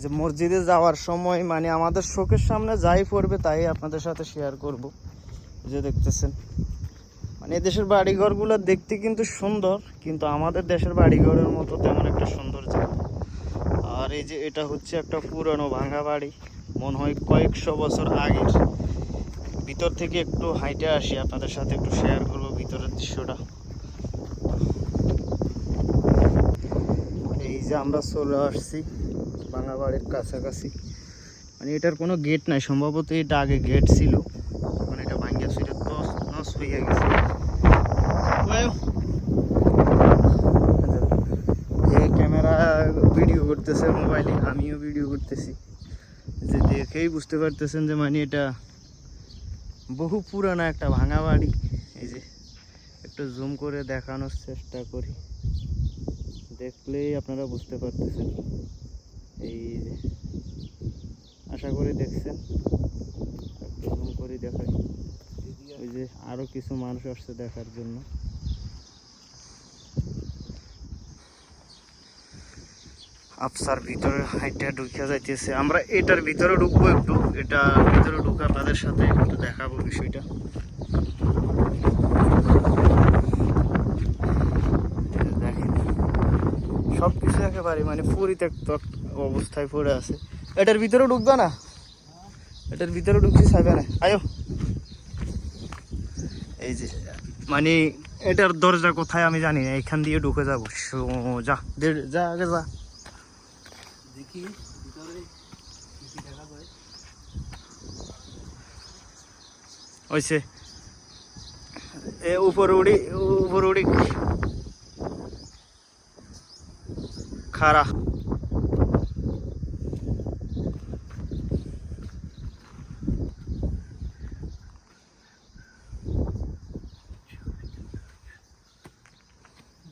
যে মসজিদে যাওয়ার সময় মানে আমাদের চোখের সামনে যাই পড়বে তাই আপনাদের সাথে শেয়ার করব। যে দেখতেছেন মানে দেশের বাড়িঘরগুলো দেখতে কিন্তু সুন্দর, কিন্তু আমাদের দেশের বাড়িঘরের মতো তেমন একটা সৌন্দর্য। আর এই যে এটা হচ্ছে একটা পুরনো ভাঙা বাড়ি, মনে হয় কয়েকশো বছর আগের। ভিতর থেকে একটু হাইটে আসি, আপনাদের সাথে একটু শেয়ার করব ভিতরের দৃশ্যটা। এই যে আমরা চলে আসছি ভাঙা বাড়ির কাছাকাছি। মানে এটার কোনো গেট নাই, সম্ভবত এটা আগে গেট ছিল, মানে এটা ভাঙিয়া ছিল তো নষ্ট হয়ে গেছে। যে ক্যামেরা ভিডিও করতেছে মোবাইলে, আমিও ভিডিও করতেছি, যে দেখেই বুঝতে পারতেছেন যে মানে এটা বহু পুরানো একটা ভাঙা বাড়ি। এই যে একটু জুম করে দেখানোর চেষ্টা করি, দেখলেই আপনারা বুঝতে পারতেছেন। এই যে আশা করি দেখছেন, একটু জুম করে দেখাই। ওই যে আরো কিছু মানুষ আসছে দেখার জন্য। আফসার ভিতরে হাইটা ঢুকিয়া যাইতেছে, আমরা এটার ভিতরে ঢুকবো একটু, এটা ভিতরে ঢুকে আপনাদের সাথে একটু দেখাবো বিষয়টা। দেখেন সবকিছু একেবারে মানে পরিত্যক্ত অবস্থায় পড়ে আছে। এটার ভিতরে ঢুকবে না, এটার ভিতরে ঢুকছি চাইবে না, আয়ো। এই যে মানে এটার দরজা কোথায় আমি জানি না, এখান দিয়ে ঢুকে যাবো। যা যা আগে যা দেখি ভিতরে কি দেখা যায়। ওইসে এ উপরে উড়ি খারা।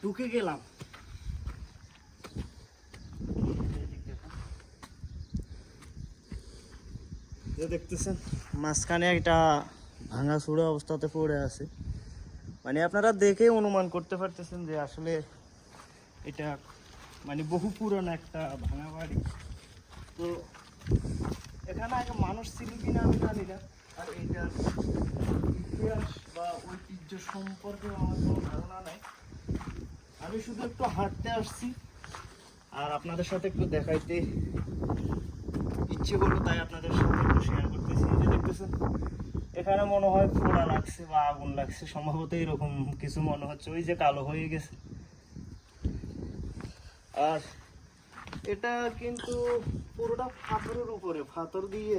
ঢুকে গেলাম। দেখতেছেন মাঝখানে একটা ভাঙা চূড়া অবস্থাতে পড়ে আছে। মানে আপনারা দেখে অনুমান করতে পারতেছেন যে আসলে এটা মানে বহু পুরনো একটা ভাঙা বাড়ি। তো এখানে আগে মানুষ ছিল কিনা আমি জানি না, আর এইটার ইতিহাস বা ঐতিহ্য সম্পর্কে আমার কোনো ধারণা নাই। আমি শুধু একটু হাঁটতে আসছি আর আপনাদের সাথে একটু দেখাইতে ইচ্ছে করলো, তাই আপনাদের সাথে একটু শেয়ার করতেছি। যে দেখতেছেন এখানে মনে হয় পোড়া লাগছে বা আগুন লাগছে, সম্ভবত এরকম কিছু মনে হচ্ছে। ওই যে কালো হয়ে গেছে। আর এটা কিন্তু পুরোটা পাথরের উপরে, পাথর দিয়ে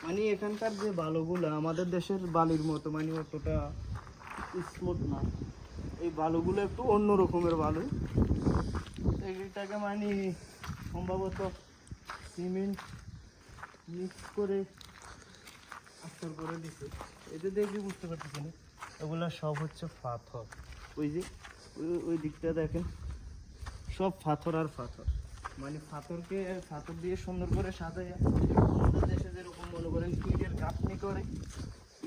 মানে এখানকার যে বালুগুলো আমাদের দেশের বালির মতো মানে অতটা স্মুথ না, এই বালুগুলো একটু অন্য রকমের বালু। এটাকে মানে সম্ভবত সিমেন্ট মিক্স করে আস্তর করে দিছে। এতে দেখে বুঝতে পারতেছি না, এগুলো সব হচ্ছে পাথর। ওই যে ওই দিকটা দেখেন, সব পাথর আর পাথর। মানে পাথরকে পাথর দিয়ে সুন্দর করে সাজাইয়া আমাদের দেশে যেরকম মনে করেন ইটের গাঁথনি করে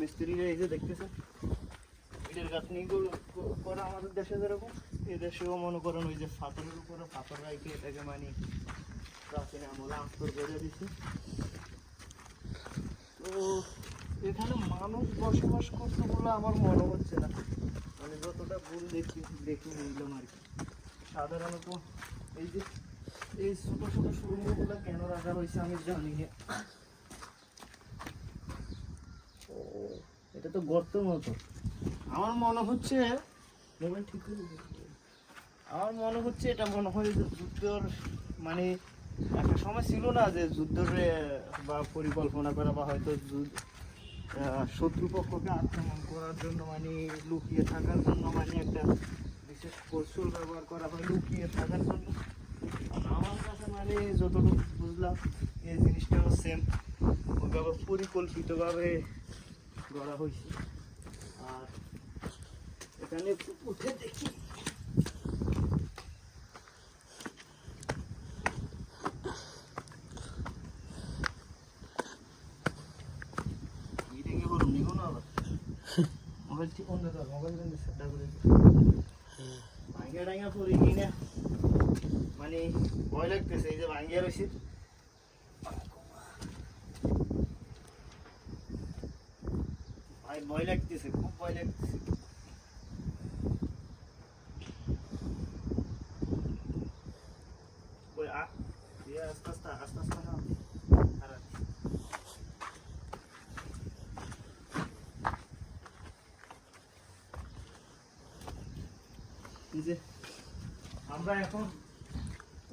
মিস্ত্রিরা, এই যে দেখতেছেন ইটের গাঁথনি করে আমাদের দেশে যেরকম, এদেশেও মনে করেন ওই যে পাথরের উপরে পাথর রাখে এটাকে মানে প্রাচীন আমলে আস্তর করে দিছে। তো এখানে মানুষ বসবাস করতে বলে আমার মনে হচ্ছে না, মানে যতটা ভুল দেখে নিলাম আর কি। সাধারণত এই যে এই ছোট ছোট সুরঙ্গগুলো কেন রাখা হয়েছে আমি জানি না। এটা তো গর্তের মতো। আমার মনে হচ্ছে মোবাইল ঠিক করে, আমার মনে হচ্ছে এটা মনে হয় যে যুদ্ধের মানে একটা সময় ছিল না যে যুদ্ধের বা পরিকল্পনা করা বা হয়তো শত্রুপক্ষকে আক্রমণ করার জন্য মানে লুকিয়ে থাকার জন্য মানে একটা বিশেষ কৌশল ব্যবহার করা হয় লুকিয়ে থাকার জন্য। আমার কাছে মানে যতটুকু বুঝলাম এই জিনিসটাও সেম ওইভাবে পরিকল্পিতভাবে গড়া হয়েছে। আর এখানে উঠে দেখি মোবাইল ঠিক অন্য মোবাইল সেটটা করে ভাঙ্গা ডাঙ্গা পড়ে কিনা মানে ভয় লাগতেছে। এই যে ভাঙ্গিয়া রয়েছে ভাই ভয় লাগতেছে, খুব ভয় লাগতেছে। ওই আস্তে আস্তে আস্তে আস্তে নাম। যে আমরা এখন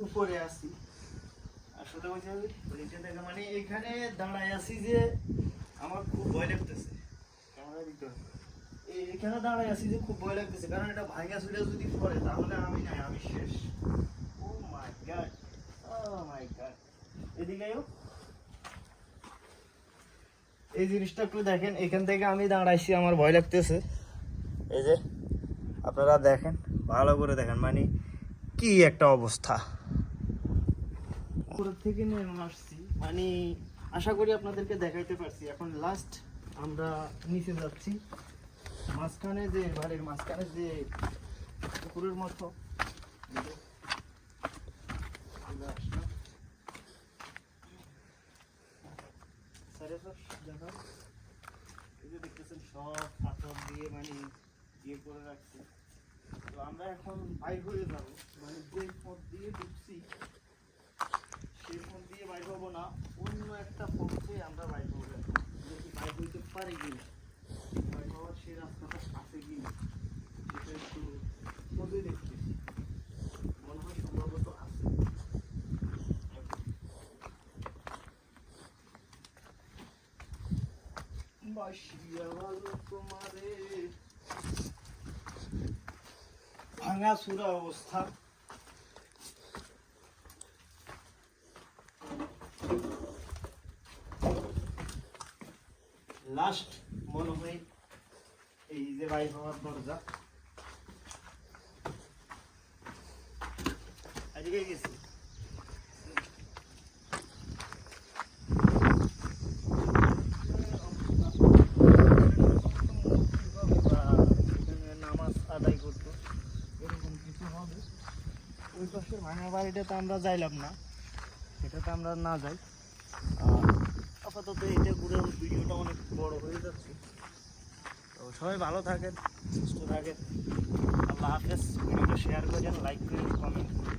উপরে আছি, আসলে ওই যে ওইটা দেখে মানে এখানে দাঁড়ায় আছি যে আমার খুব ভয় লাগতেছে। এখানে দাঁড়ায় আছি যে খুব ভয় লাগতেছে, কারণ এটা ভাঙা চুলে যদি পড়ে তাহলে আমি নাই, আমি শেষ। ও মাই গড, ও মাই গড। এদিকেও এই জিনিসটা একটু দেখেন, এখান থেকে আমি দাঁড়াইছি, আমার ভয় লাগতেছে। এই যে আপনারা দেখেন, ভালো করে দেখেন, মানে কি একটা অবস্থা। উপর থেকে নেমে আসছি, মানে আশা করি আপনাদেরকে দেখাইতে পারছি। এখন লাস্ট আমরা নিচে যাচ্ছি, মাঝখানে যে বাড়ির মাঝখানে যে পুকুরের মতো দেখতেছেন, সব পাথর দিয়ে মানে ইয়ে করে রাখছে। তো আমরা এখন বাইর হয়ে যাবো, মানে যে পথ দিয়ে ঢুকছি সেই পথ দিয়ে বাইর হবো না, অন্য একটা পথে আমরা বাইর হবো। দেখি বাইর হইতে পারি কিনা, বাইর হওয়ার সেই রাস্তাটা আছে কিনা সেটা একটু খুঁজে দেখতেছি। মনে হয় সম্ভবত আছে। ভাঙা চূড়া অবস্থা। লাস্ট মনে হয় এই যে বাইর হওয়ার দরজা, আজকে গেছি। নামাজ আদায় করতো, এরকম কিছু হবে। ওই পাশের ভাঙা বাড়িটাতে আমরা যাইলাম না, সেটাতে আমরা না যাই। আপাতত এটা ঘুরে ভিডিওটা অনেক বড় হয়ে যাচ্ছে। তো সবাই ভালো থাকেন, সুস্থ থাকেন, আল্লাহ হাফেজ। ভিডিওটা শেয়ার করেন, লাইক করেন, কমেন্ট করুন।